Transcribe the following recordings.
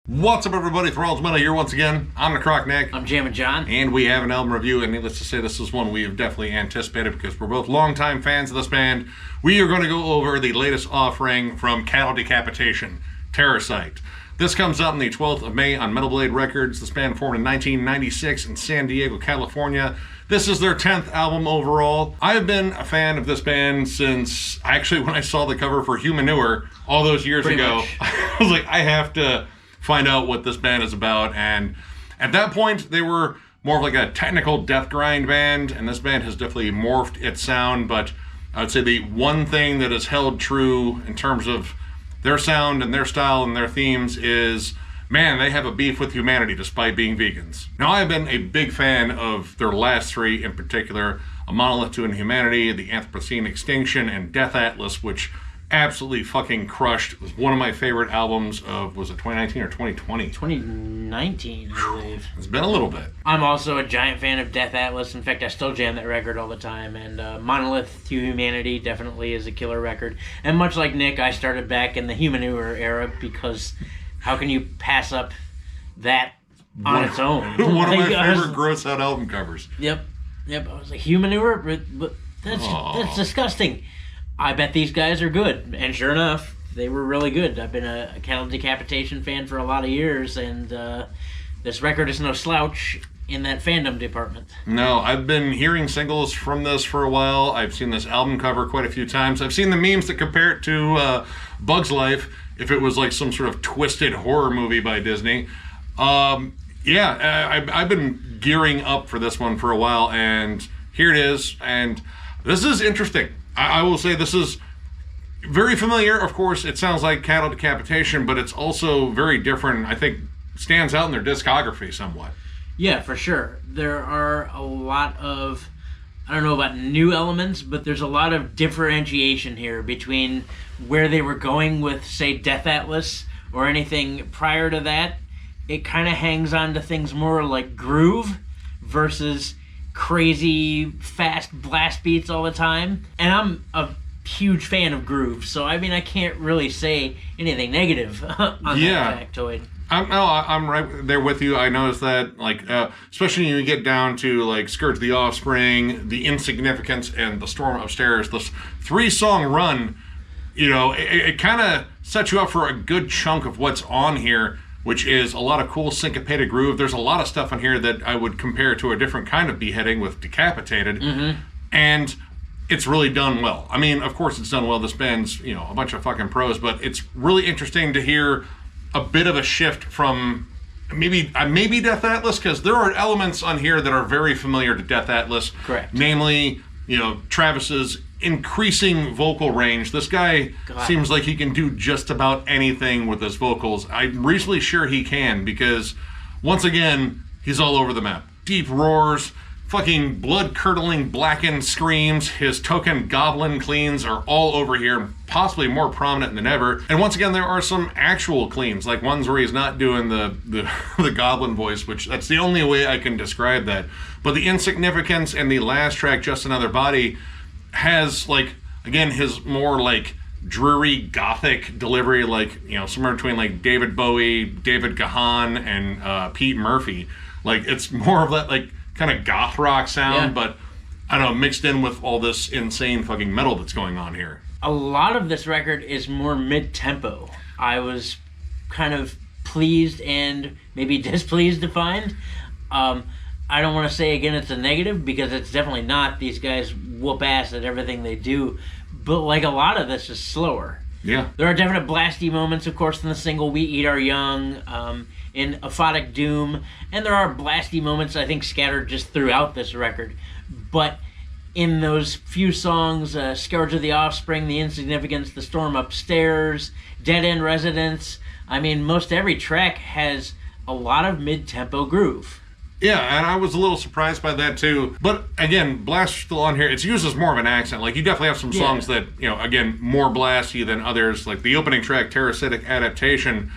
What's up, everybody? Thralls Metal here once again. I'm Necrotic Nick. I'm Jammin John. And we have an album review, and needless to say, this is one we have definitely anticipated because we're both longtime fans of this band. We are going to go over the latest offering from Cattle Decapitation, Terrasite. This comes out on the 12th of May on Metal Blade Records. This band formed in 1996 in San Diego, California. This is their 10th album overall. I have been a fan of this band since, actually, when I saw the cover for Humanure all those years ago. I was like, I have to find out what this band is about. And at that point, they were more of like a technical death grind band, and this band has definitely morphed its sound. But I would say the one thing that has held true in terms of their sound and their style and their themes is, man, they have a beef with humanity despite being vegans. Now, I've been a big fan of their last three in particular, A Monolith to Inhumanity, The Anthropocene Extinction, and Death Atlas, which absolutely fucking crushed. It was one of my favorite albums of, was it 2019 or 2020? 2019, I believe. It's been a little bit. I'm also a giant fan of Death Atlas. In fact, I still jam that record all the time. And Monolith to Humanity definitely is a killer record. And much like Nick, I started back in the Humanure era because how can you pass up that on its own? One of my favorite gross out album covers. Yep. I was like, Humanure? But that's disgusting. I bet these guys are good. And sure enough, they were really good. I've been a Cattle Decapitation fan for a lot of years, and this record is no slouch in that fandom department. No, I've been hearing singles from this for a while. I've seen this album cover quite a few times. I've seen the memes that compare it to Bug's Life, if it was like some sort of twisted horror movie by Disney. I've been gearing up for this one for a while, and here it is. And this is interesting. I will say this is very familiar. Of course, it sounds like Cattle Decapitation, but it's also very different. I think stands out in their discography somewhat. Yeah, for sure. There are a lot of, I don't know about new elements, but there's a lot of differentiation here between where they were going with, say, Death Atlas or anything prior to that. It kind of hangs on to things more like groove versus crazy fast blast beats all the time. And I'm a huge fan of groove, so I mean I can't really say anything negative on that factoid. I'm right there with you. I noticed that, like, especially when you get down to like Scourge the Offspring, The Insignificance, and The Storm Upstairs, this 3-song run, you know, it kind of sets you up for a good chunk of what's on here, which is a lot of cool syncopated groove. There's a lot of stuff on here that I would compare to a different kind of beheading with Decapitated, and it's really done well. I mean, of course it's done well. This band's, you know, a bunch of fucking pros, but it's really interesting to hear a bit of a shift from maybe Death Atlas, because there are elements on here that are very familiar to Death Atlas. Correct. Namely, you know, Travis's increasing vocal range. This guy seems like he can do just about anything with his vocals. I'm reasonably sure he can, because once again, he's all over the map. Deep roars, fucking blood-curdling blackened screams, his token goblin cleans are all over here, possibly more prominent than ever. And once again, there are some actual cleans, like ones where he's not doing the goblin voice, which that's the only way I can describe that. But The Insignificance and the last track, Just Another Body, has, like, again, his more like dreary gothic delivery, like, you know, somewhere between like David Bowie, David Gahan, and Pete Murphy. Like, it's more of that like kind of goth rock sound, but I don't know, mixed in with all this insane fucking metal that's going on here. A lot of this record is more mid-tempo. I was kind of pleased and maybe displeased to find. I don't want to say, again, it's a negative, because it's definitely not. These guys whoop ass at everything they do. But, like, a lot of this is slower. Yeah. There are definite blasty moments, of course, in the single We Eat Our Young, in Aphotic Doom. And there are blasty moments, I think, scattered just throughout this record. But in those few songs, Scourge of the Offspring, The Insignificance, The Storm Upstairs, Dead End Residence, I mean, most every track has a lot of mid-tempo groove. Yeah, and I was a little surprised by that too. But again, blast still on here. It's used as more of an accent. Like, you definitely have some songs that, you know, again, more blasty than others. Like the opening track, Terrasite Adaptation,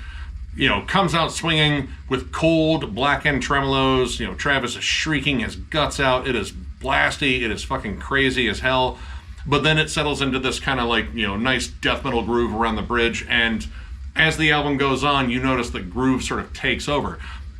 you know, comes out swinging with cold, blackened tremolos. You know, Travis is shrieking his guts out. It is blasty. It is fucking crazy as hell. But then it settles into this kind of like, you know, nice death metal groove around the bridge. And as the album goes on, you notice the groove sort of takes over.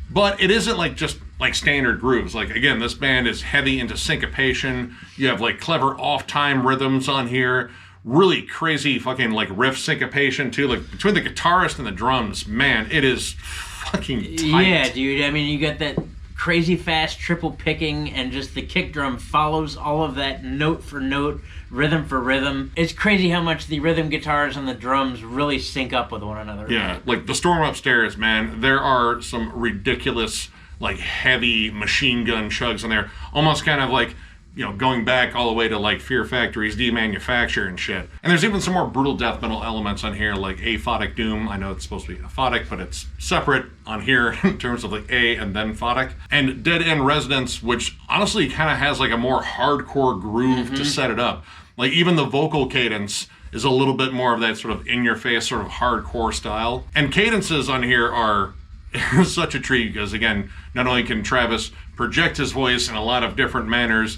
But it isn't like just like standard grooves. Like, again, this band is heavy into syncopation. You have like clever off-time rhythms on here. Really crazy fucking like riff syncopation too. Like between the guitarist and the drums, man, it is fucking tight. Yeah, dude. I mean, you got that crazy fast triple picking, and just the kick drum follows all of that note for note, rhythm for rhythm. It's crazy how much the rhythm guitars and the drums really sync up with one another. Yeah, like the Storm Upstairs, man, there are some ridiculous like heavy machine gun chugs in there, almost kind of like, you know, going back all the way to like Fear Factory's Demanufacture and shit. And there's even some more brutal death metal elements on here, like Aphotic Doom. I know it's supposed to be aphotic, but it's separate on here in terms of like A and then photic. And Dead End Resonance, which honestly kind of has like a more hardcore groove to set it up. Like even the vocal cadence is a little bit more of that sort of in-your-face sort of hardcore style. And cadences on here are such a treat because, again, not only can Travis project his voice in a lot of different manners,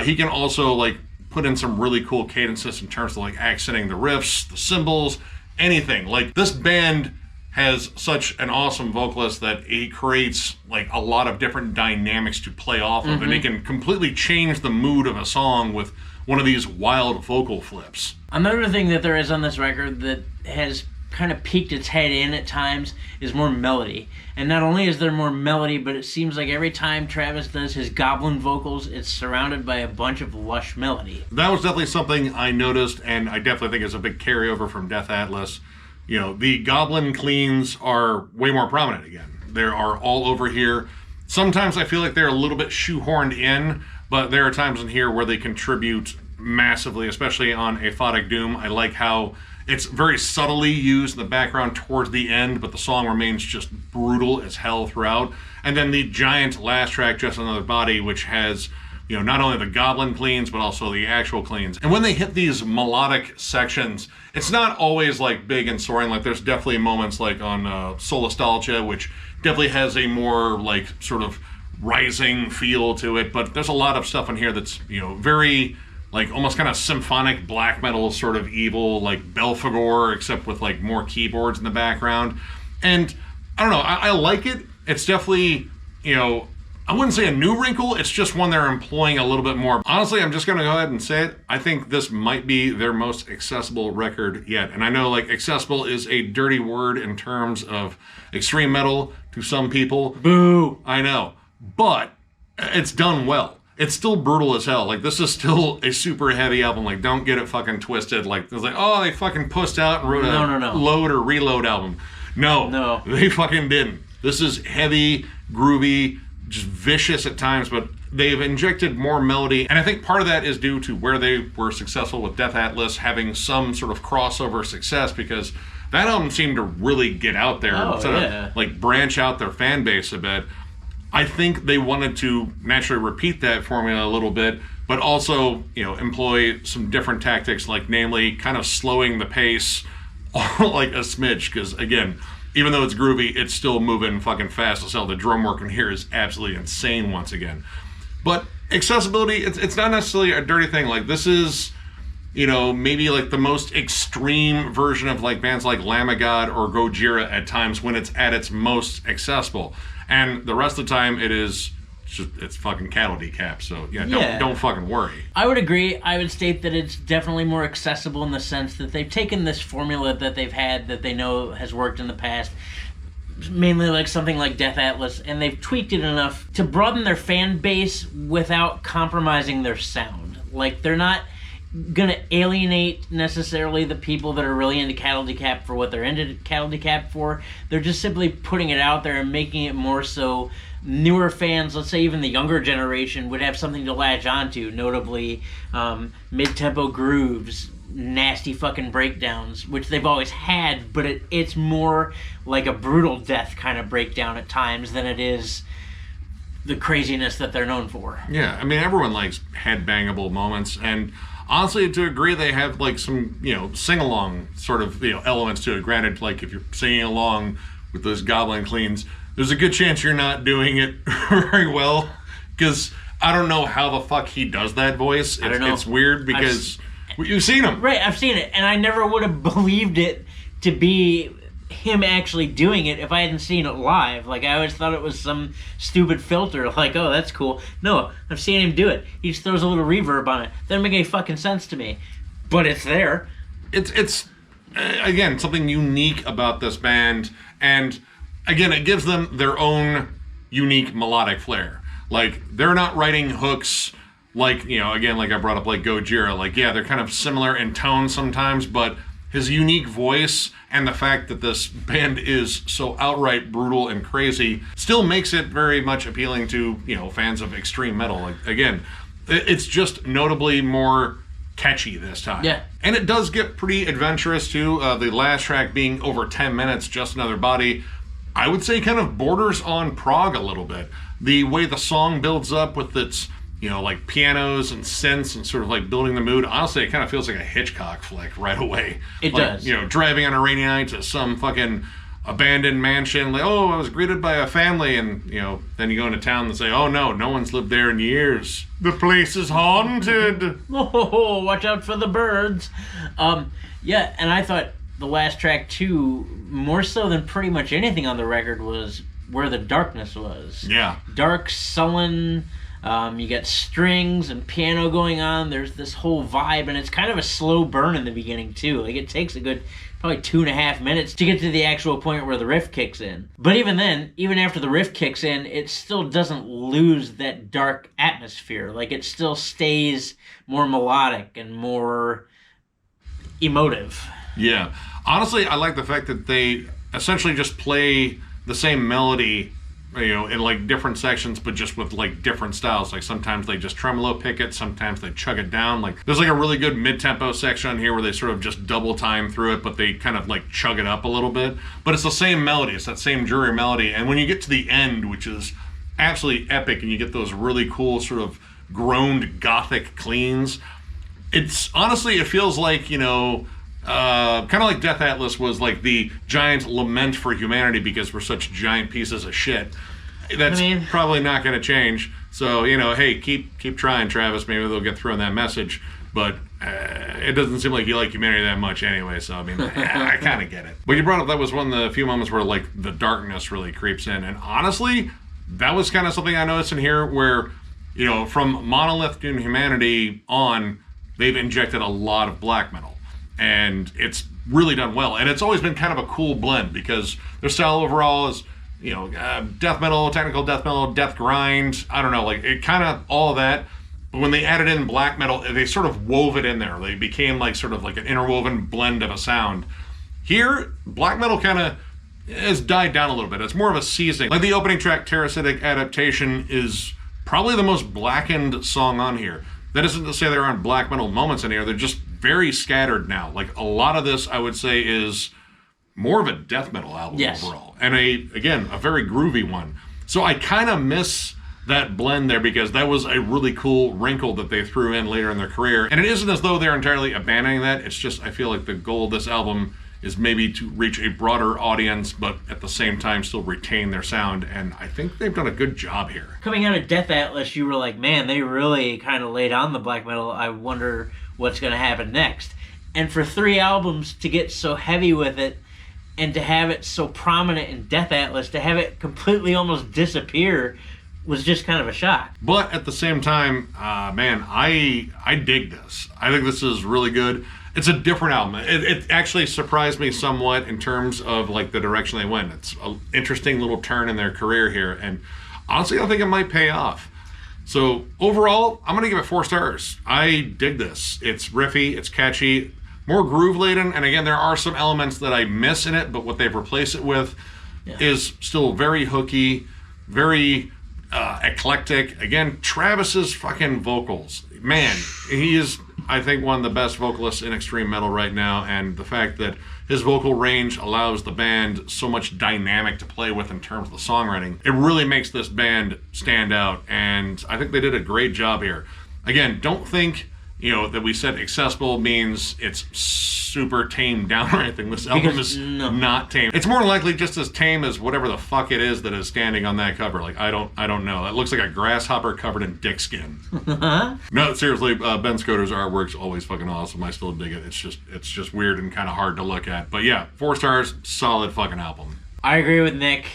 he can also like put in some really cool cadences in terms of like accenting the riffs, the cymbals, anything. Like this band has such an awesome vocalist that he creates like a lot of different dynamics to play off of, and he can completely change the mood of a song with one of these wild vocal flips. Another thing that there is on this record that has kind of peeked its head in at times is more melody. And not only is there more melody, but it seems like every time Travis does his goblin vocals, it's surrounded by a bunch of lush melody. That was definitely something I noticed, and I definitely think is a big carryover from Death Atlas. You know, the goblin cleans are way more prominent again. They are all over here. Sometimes I feel like they're a little bit shoehorned in, but there are times in here where they contribute massively, especially on Aphotic Doom. I like how it's very subtly used in the background towards the end, but the song remains just brutal as hell throughout. And then the giant last track, Just Another Body, which has, you know, not only the goblin cleans, but also the actual cleans. And when they hit these melodic sections, it's not always like big and soaring. Like there's definitely moments like on Solastalgia, which definitely has a more like sort of rising feel to it. But there's a lot of stuff in here that's, you know, very like almost kind of symphonic black metal sort of evil, like Belphegor, except with like more keyboards in the background. And I don't know, I like it. It's definitely, you know, I wouldn't say a new wrinkle, it's just one they're employing a little bit more. Honestly, I'm just gonna go ahead and say it. I think this might be their most accessible record yet. And I know like accessible is a dirty word in terms of extreme metal to some people. Boo! I know, but it's done well. It's still brutal as hell. Like, this is still a super heavy album. Like, don't get it fucking twisted. Like, it's like, oh, they fucking pussed out and wrote a load or reload album. No, they fucking didn't. This is heavy, groovy, just vicious at times, but they've injected more melody. And I think part of that is due to where they were successful with Death Atlas having some sort of crossover success, because that album seemed to really get out there and like branch out their fan base a bit. I think they wanted to naturally repeat that formula a little bit, but also, you know, employ some different tactics, like namely kind of slowing the pace like a smidge, because again, even though it's groovy, it's still moving fucking fast as hell. The drum work in here is absolutely insane once again. But accessibility, it's not necessarily a dirty thing. Like, this is, you know, maybe like the most extreme version of like bands like Lamb of God or Gojira at times when it's at its most accessible. And the rest of the time, it's fucking Cattle Decap. So don't fucking worry. I would agree. I would state that it's definitely more accessible in the sense that they've taken this formula that they've had that they know has worked in the past, mainly like something like Death Atlas, and they've tweaked it enough to broaden their fan base without compromising their sound. Like, they're not gonna alienate necessarily the people that are really into Cattle Decap for what they're into Cattle Decap for. They're just simply putting it out there and making it more so newer fans, let's say even the younger generation, would have something to latch onto, notably mid-tempo grooves, nasty fucking breakdowns, which they've always had, but it's more like a brutal death kind of breakdown at times than it is the craziness that they're known for. Yeah, I mean, everyone likes headbangable moments, and honestly, to agree, they have like some, you know, sing-along sort of, you know, elements to it. Granted, like if you're singing along with those goblin cleans, there's a good chance you're not doing it very well, because I don't know how the fuck he does that voice. It's weird because you've seen him. Right, I've seen it, and I never would have believed it to be him actually doing it if I hadn't seen it live. Like, I always thought it was some stupid filter, like, oh, that's cool. No, I've seen him do it. He just throws a little reverb on it. Doesn't make any fucking sense to me. But it's there. It's again, something unique about this band, and again, it gives them their own unique melodic flair. Like, they're not writing hooks like, you know, again, like I brought up, like Gojira. Like, yeah, they're kind of similar in tone sometimes, but his unique voice and the fact that this band is so outright brutal and crazy still makes it very much appealing to, you know, fans of extreme metal. Like, again, it's just notably more catchy this time. Yeah. And it does get pretty adventurous too. The last track being over 10 minutes, Just Another Body, I would say kind of borders on prog a little bit. The way the song builds up with its, you know, like pianos and synths and sort of like building the mood. Honestly, it kind of feels like a Hitchcock flick right away. It like, does. You know, driving on a rainy night to some fucking abandoned mansion. Like, oh, I was greeted by a family. And, you know, then you go into town and say, oh, no one's lived there in years. The place is haunted. Oh, watch out for the birds. Yeah, and I thought the last track, too, more so than pretty much anything on the record, was where the darkness was. Yeah. Dark, sullen. You got strings and piano going on. There's this whole vibe, and it's kind of a slow burn in the beginning too. Like, it takes a good probably 2.5 minutes to get to the actual point where the riff kicks in. But even then, even after the riff kicks in, it still doesn't lose that dark atmosphere. Like, it still stays more melodic and more emotive. Yeah. Honestly, I like the fact that they essentially just play the same melody, you know, in like different sections, but just with like different styles. Like, sometimes they just tremolo pick it, sometimes they chug it down. Like, there's like a really good mid-tempo section on here where they sort of just double time through it, but they kind of like chug it up a little bit. But it's the same melody, it's that same dreary melody. And when you get to the end, which is absolutely epic, and you get those really cool sort of groaned gothic cleans, it's honestly, it feels like, you know, kind of like Death Atlas was like the giant lament for humanity because we're such giant pieces of shit. That's probably not going to change. So, you know, hey, keep trying, Travis. Maybe they'll get through on that message. But it doesn't seem like you like humanity that much anyway. So, I mean, I kind of get it. But you brought up that was one of the few moments where, like, the darkness really creeps in. And honestly, that was kind of something I noticed in here where, you know, from Monolith to Humanity on, they've injected a lot of black metal. And it's really done well. And it's always been kind of a cool blend because their style overall is, you know, death metal, technical death metal, death grind. I don't know, like, it kind of all of that. But when they added in black metal, they sort of wove it in there. They became like sort of like an interwoven blend of a sound. Here, black metal kind of has died down a little bit. It's more of a seasoning. Like the opening track, Terrasite Adaptation, is probably the most blackened song on here. That isn't to say there aren't black metal moments in here. They're just very scattered now. Like, a lot of this, I would say, is more of a death metal album overall. And again, a very groovy one. So I kind of miss that blend there because that was a really cool wrinkle that they threw in later in their career. And it isn't as though they're entirely abandoning that. It's just, I feel like the goal of this album is maybe to reach a broader audience, but at the same time still retain their sound. And I think they've done a good job here. Coming out of Death Atlas, you were like, man, they really kind of laid on the black metal. I wonder what's going to happen next. And for 3 albums to get so heavy with it and to have it so prominent in Death Atlas, to have it completely almost disappear was just kind of a shock. But at the same time, man, I dig this. I think this is really good. It's a different album. It actually surprised me somewhat in terms of like the direction they went. It's an interesting little turn in their career here, and honestly, I think it might pay off. So overall, I'm going to give it 4 stars. I dig this. It's riffy, it's catchy, more groove laden, and again, there are some elements that I miss in it, but what they've replaced it with is still very hooky, very eclectic. Again, Travis's fucking vocals, man, he is, I think, one of the best vocalists in extreme metal right now, and the fact that his vocal range allows the band so much dynamic to play with in terms of the songwriting, it really makes this band stand out, and I think they did a great job here. Again, don't think, that we said accessible means it's super tamed down or anything. This album is not tame. It's more likely just as tame as whatever the fuck it is that is standing on that cover. Like, I don't know. It looks like a grasshopper covered in dick skin. No, seriously, Ben Scoter's artwork's always fucking awesome. I still dig it. It's just weird and kind of hard to look at. But yeah, 4 stars, solid fucking album. I agree with Nick,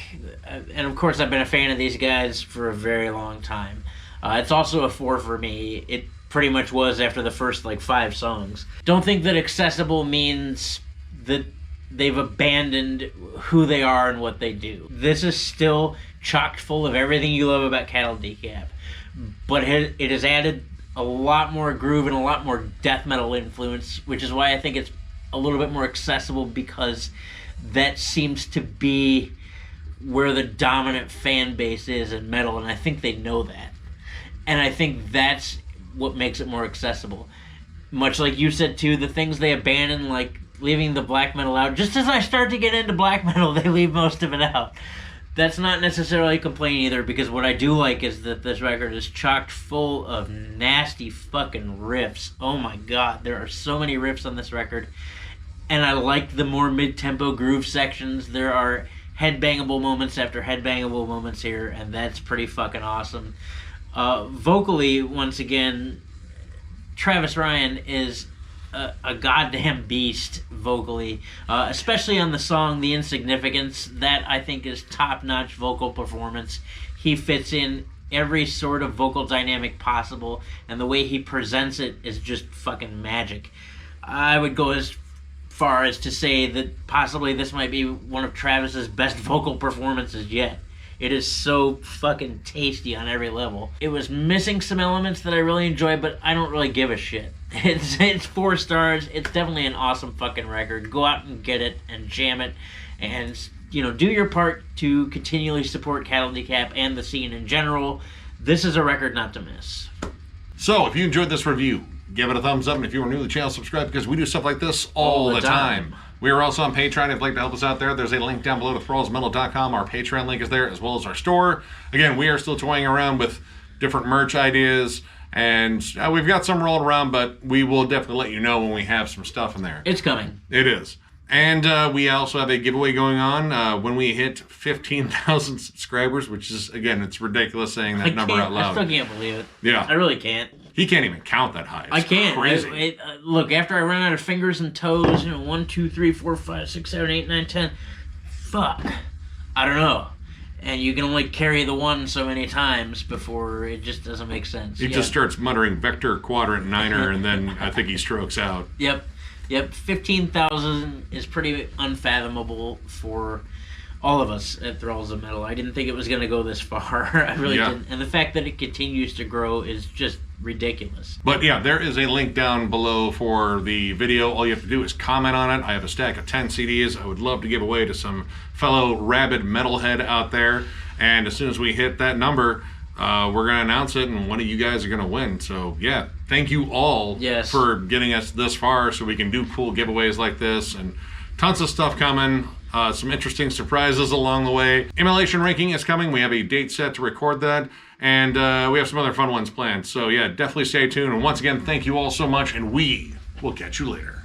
and of course I've been a fan of these guys for a very long time. It's also a 4 for me. It pretty much was after the first 5 songs. Don't think that accessible means that they've abandoned who they are and what they do. This is still chock full of everything you love about Cattle Decap, but it has added a lot more groove and a lot more death metal influence, which is why I think it's a little bit more accessible, because that seems to be where the dominant fan base is in metal, and I think they know that. And I think that's what makes it more accessible. Much like you said too, the things they abandon, like leaving the black metal out. Just as I start to get into black metal, they leave most of it out. That's not necessarily a complaint either, because what I do like is that this record is chocked full of nasty fucking riffs. Oh my god, there are so many riffs on this record. And I like the more mid-tempo groove sections. There are headbangable moments after headbangable moments here, and that's pretty fucking awesome. Vocally, once again, Travis Ryan is a goddamn beast vocally, especially on the song The Insignificance. That, I think, is top-notch vocal performance. He fits in every sort of vocal dynamic possible, and the way he presents it is just fucking magic. I would go as far as to say that possibly this might be one of Travis's best vocal performances yet. It is so fucking tasty on every level. It was missing some elements that I really enjoy, but I don't really give a shit. It's 4 stars. It's definitely an awesome fucking record. Go out and get it and jam it, and do your part to continually support Cattle Decap and the scene in general. This is a record not to miss. So, if you enjoyed this review, give it a thumbs up, and if you are new to the channel, subscribe, because we do stuff like this all the time. We are also on Patreon. If you'd like to help us out there, there's a link down below to thrallsmetal.com. Our Patreon link is there, as well as our store. Again, we are still toying around with different merch ideas, and we've got some rolled around, but we will definitely let you know when we have some stuff in there. It's coming. It is. And we also have a giveaway going on when we hit 15,000 subscribers, which is, again, it's ridiculous saying that number out loud. I still can't believe it. Yeah. I really can't. He can't even count that high. It's I can't. Crazy. Look, after I run out of fingers and toes, 1, 2, 3, 4, 5, 6, 7, 8, 9, 10. Fuck. I don't know. And you can only carry the 1 so many times before it just doesn't make sense. He just starts muttering vector quadrant niner, and then I think he strokes out. Yep. 15,000 is pretty unfathomable for all of us at Thralls of Metal. I didn't think it was going to go this far. I really didn't. And the fact that it continues to grow is just ridiculous. But yeah, there is a link down below for the video. All you have to do is comment on it. I have a stack of 10 CDs I would love to give away to some fellow rabid metalhead out there. And as soon as we hit that number, we're going to announce it, and one of you guys are going to win. So yeah, thank you all for getting us this far so we can do cool giveaways like this, and tons of stuff coming. Some interesting surprises along the way. Immolation ranking is coming. We have a date set to record that, and we have some other fun ones planned. So yeah, definitely stay tuned. And once again, thank you all so much, and we will catch you later.